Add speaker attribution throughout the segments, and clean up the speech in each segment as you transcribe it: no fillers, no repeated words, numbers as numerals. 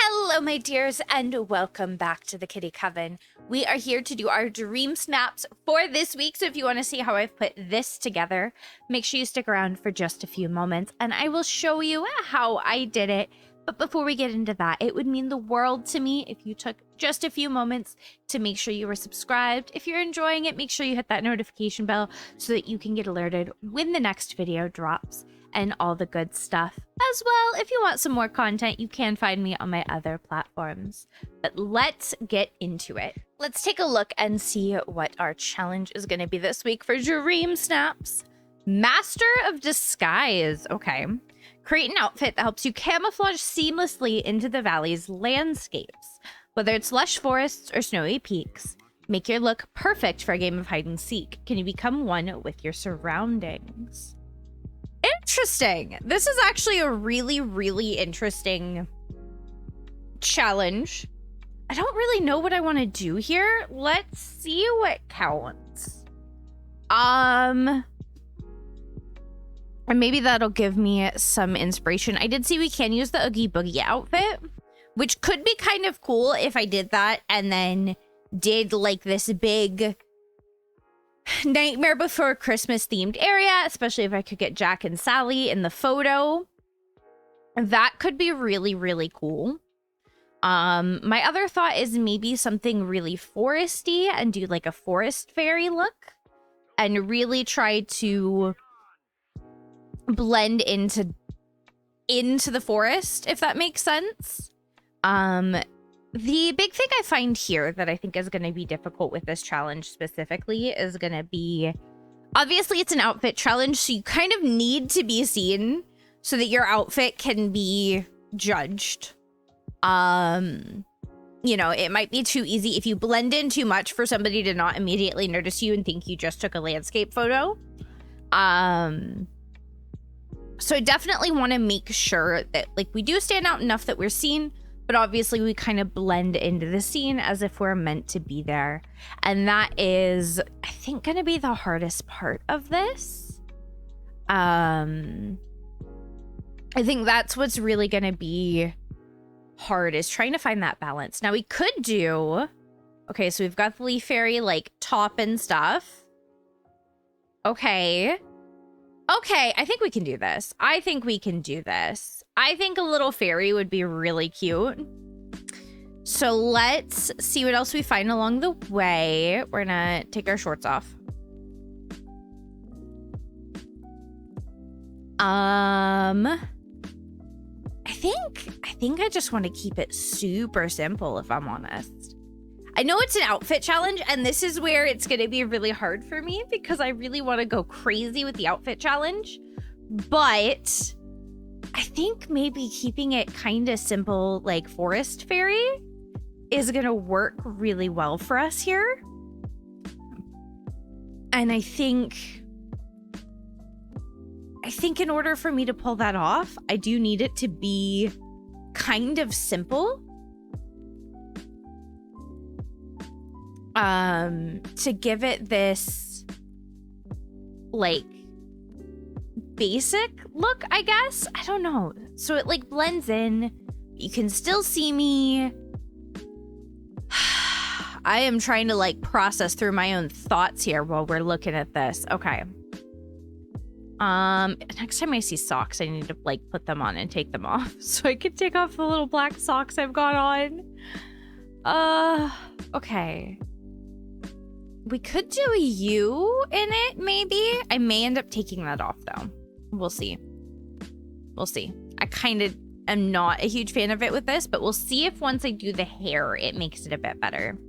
Speaker 1: Hello, my dears, and welcome back to the Kitty Coven. We are here to do our dream snaps for this week, so if you want to see how I've put this together, make sure you stick around for just a few moments, and I will show you how I did it. But before we get into that, it would mean the world to me if you took just a few moments to make sure you were subscribed. If you're enjoying it, make sure you hit that notification bell so that you can get alerted when the next video drops and all the good stuff. As well, if you want some more content, you can find me on my other platforms. But let's get into it. Let's take a look and see what our challenge is going to be this week for Dreamsnaps. Master of Disguise. Okay. Create an outfit that helps you camouflage seamlessly into the valley's landscapes. Whether it's lush forests or snowy peaks, make your look perfect for a game of hide and seek. Can you become one with your surroundings? Interesting. This is actually a really interesting challenge. I don't really know what I want to do here. Let's see what counts. And maybe that'll give me some inspiration. I did see we can use the Oogie Boogie outfit, which could be kind of cool if I did that and then did like this big Nightmare Before Christmas themed area, especially if I could get Jack and Sally in the photo. That could be really cool. My other thought is maybe something really foresty and do like a forest fairy look and really try to blend into the forest, if that makes sense. The big thing I find here that I think is going to be difficult with this challenge specifically is going to be, obviously it's an outfit challenge, so you kind of need to be seen so that your outfit can be judged. You know, it might be too easy if you blend in too much for somebody to not immediately notice you and think you just took a landscape photo. So I definitely want to make sure that like we do stand out enough that we're seen, but obviously we kind of blend into the scene as if we're meant to be there. And that is, I think, going to be the hardest part of this. I think that's what's really going to be hard, is trying to find that balance. Now we could do, okay, so we've got the Leaf Fairy like top and stuff. Okay, I think we can do this. I think a little fairy would be really cute. So let's see what else we find along the way. We're gonna take our shorts off. I think I just want to keep it super simple, if I'm honest. I know it's an outfit challenge, and this is where it's going to be really hard for me because I really want to go crazy with the outfit challenge. But I think maybe keeping it kind of simple, like forest fairy, is going to work really well for us here. And I think in order for me to pull that off, I do need it to be kind of simple. To give it this like basic look, I guess. I don't know. So it like blends in. You can still see me. I am trying to like process through my own thoughts here while we're looking at this. Okay. Next time I see socks, I need to like put them on and take them off so I can take off the little black socks I've got on. Okay. We could do a U in it, maybe. I may end up taking that off, though. We'll see. I kind of am not a huge fan of it with this, but we'll see if once I do the hair, it makes it a bit better.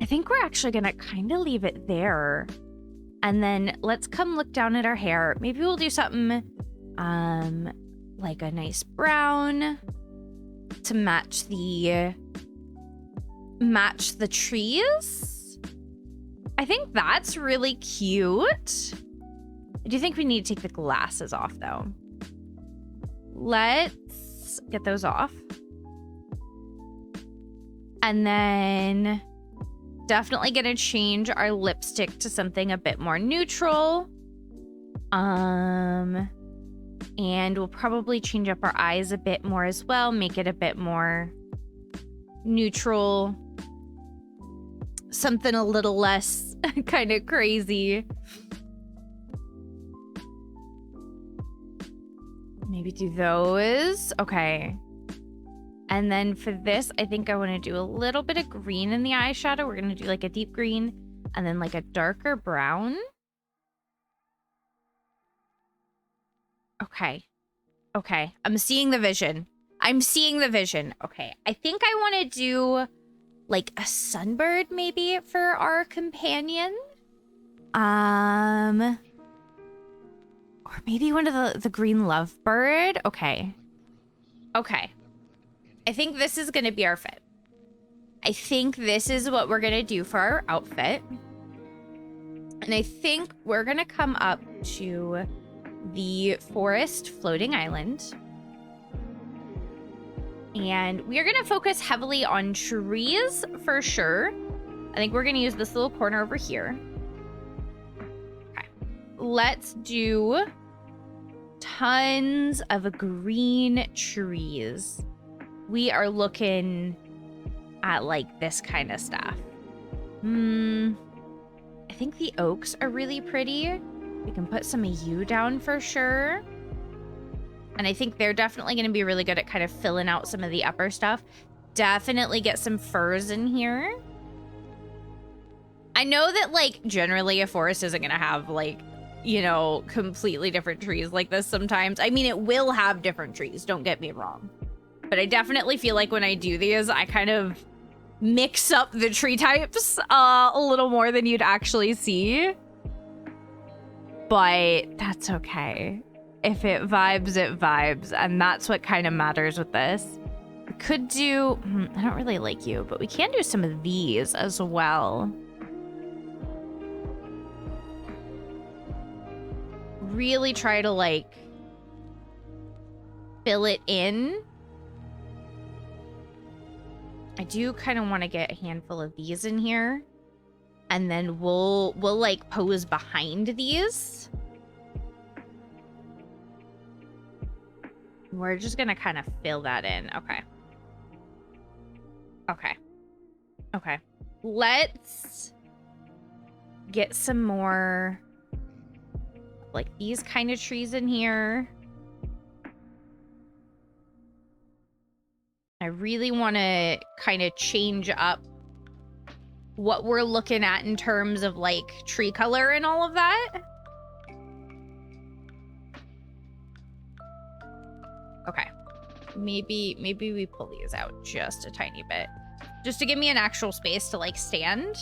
Speaker 1: I think we're actually going to kind of leave it there. And then let's come look down at our hair. Maybe we'll do something like a nice brown to match the trees. I think that's really cute. I do think we need to take the glasses off though. Let's get those off. And then definitely gonna change our lipstick to something a bit more neutral. And we'll probably change up our eyes a bit more as well, make it a bit more neutral. Something a little less kind of crazy. Maybe do those. Okay. And then for this, I think I want to do a little bit of green in the eyeshadow. We're going to do like a deep green and then like a darker brown. Okay. Okay. I'm seeing the vision. I'm seeing the vision. Okay. I think I want to do like a sunbird maybe for our companion. Or maybe one of the green lovebird. Okay. Okay. I think this is going to be our fit. I think this is what we're going to do for our outfit. And I think we're going to come up to the forest floating island. And we are going to focus heavily on trees for sure. I think we're going to use this little corner over here. Okay. Let's do tons of green trees. We are looking at like this kind of stuff. I think the oaks are really pretty. We can put some of you down for sure. And I think they're definitely going to be really good at kind of filling out some of the upper stuff. Definitely get some firs in here. I know that like generally a forest isn't going to have like, you know, completely different trees like this sometimes. I mean, it will have different trees, don't get me wrong. But I definitely feel like when I do these, I kind of mix up the tree types a little more than you'd actually see. But that's okay. If it vibes, it vibes. And that's what kind of matters with this. We could do... I don't really like you, but we can do some of these as well. Really try to, like, fill it in. I do kind of want to get a handful of these in here. And then we'll like pose behind these. We're just gonna kind of fill that in. Okay. Okay. Okay. Let's get some more like these kind of trees in here. I really want to kind of change up what we're looking at in terms of like tree color and all of that. Okay. Maybe we pull these out just a tiny bit. Just to give me an actual space to like stand.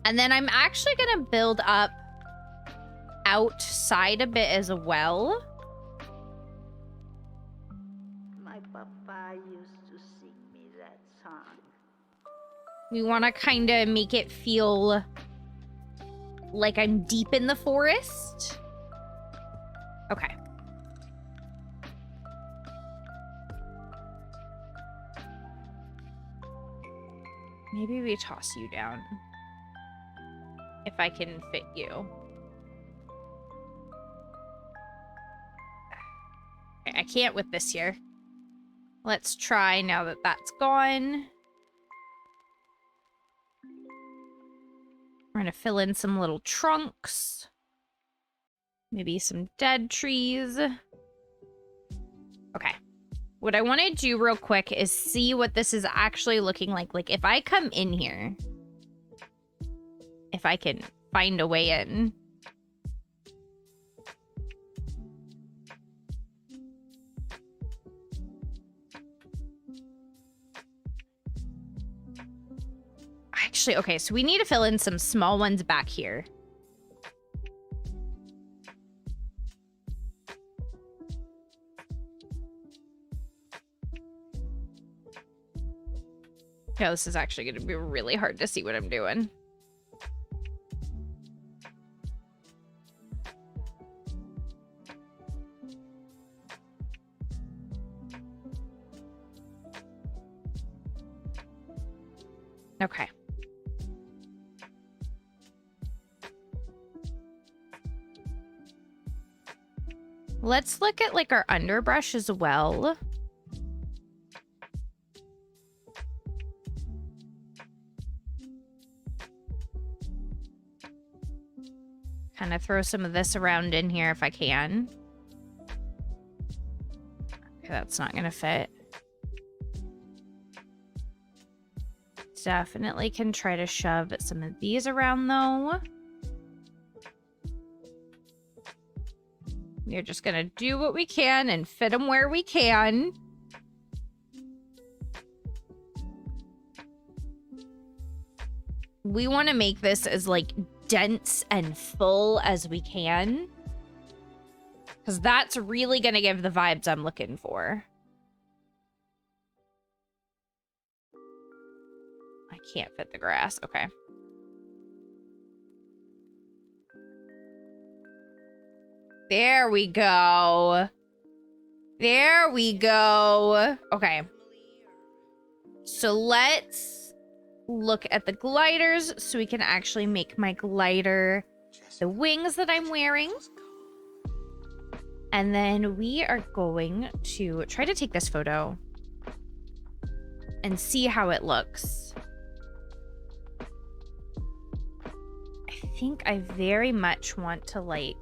Speaker 1: And then I'm actually going to build up outside a bit as well.
Speaker 2: My papa used to sing me that song.
Speaker 1: We want to kind of make it feel like I'm deep in the forest. Okay. Maybe we toss you down. If I can fit you. Okay, I can't with this here. Let's try now that that's gone. We're gonna fill in some little trunks. Maybe some dead trees. Okay. What I want to do real quick is see what this is actually looking like. Like if I come in here, if I can find a way in. Actually, okay, so we need to fill in some small ones back here. Yeah, this is actually going to be really hard to see what I'm doing. Okay. Let's look at like our underbrush as well. Kind of throw some of this around in here if I can. Okay, that's not gonna fit. Definitely can try to shove some of these around though. We're just gonna do what we can and fit them where we can. We want to make this as like dense and full as we can, because that's really gonna give the vibes I'm looking for. I can't fit the grass. Okay. There we go. There we go. Okay. So let's look at the gliders so we can actually make my glider the wings that I'm wearing. And then we are going to try to take this photo and see how it looks. I think I very much want to like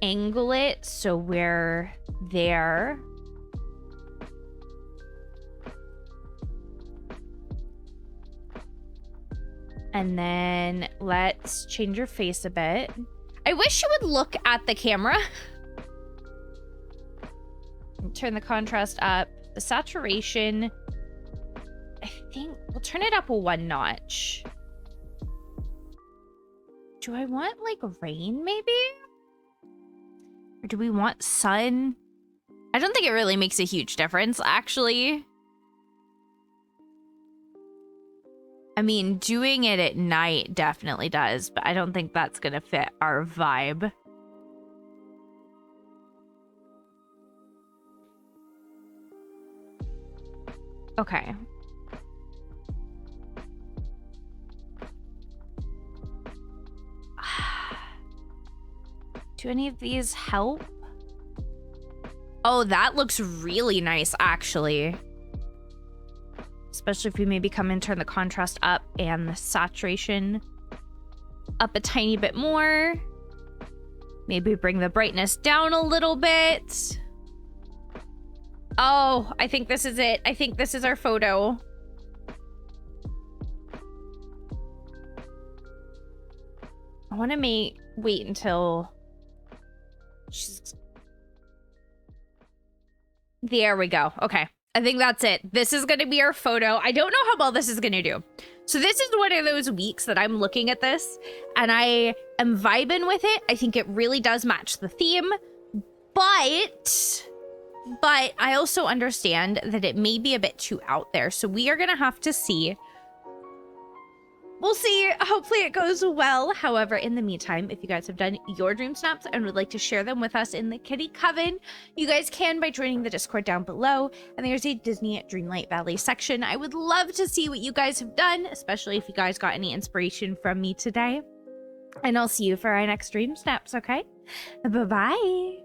Speaker 1: angle it so we're there. And then let's change your face a bit. I wish you would look at the camera. Turn the contrast up. The saturation, I think we'll turn it up one notch. Do I want like rain maybe? Or do we want sun? I don't think it really makes a huge difference, actually. I mean, doing it at night definitely does, but I don't think that's gonna fit our vibe. Okay. Do any of these help? Oh, that looks really nice, actually. Especially if we maybe come and turn the contrast up and the saturation up a tiny bit more. Maybe bring the brightness down a little bit. Oh, I think this is it. I think this is our photo. I want to wait until she's... There we go. Okay. I think that's it. This is going to be our photo. I don't know how well this is going to do. So this is one of those weeks that I'm looking at this and I am vibing with it. I think it really does match the theme, but I also understand that it may be a bit too out there. So we are going to have to see. We'll see. Hopefully it goes well. However, in the meantime, if you guys have done your dream snaps and would like to share them with us in the Kitty Coven, you guys can by joining the Discord down below. And there's a Disney at Dreamlight Valley section. I would love to see what you guys have done, especially if you guys got any inspiration from me today. And I'll see you for our next dream snaps, okay? Bye-bye.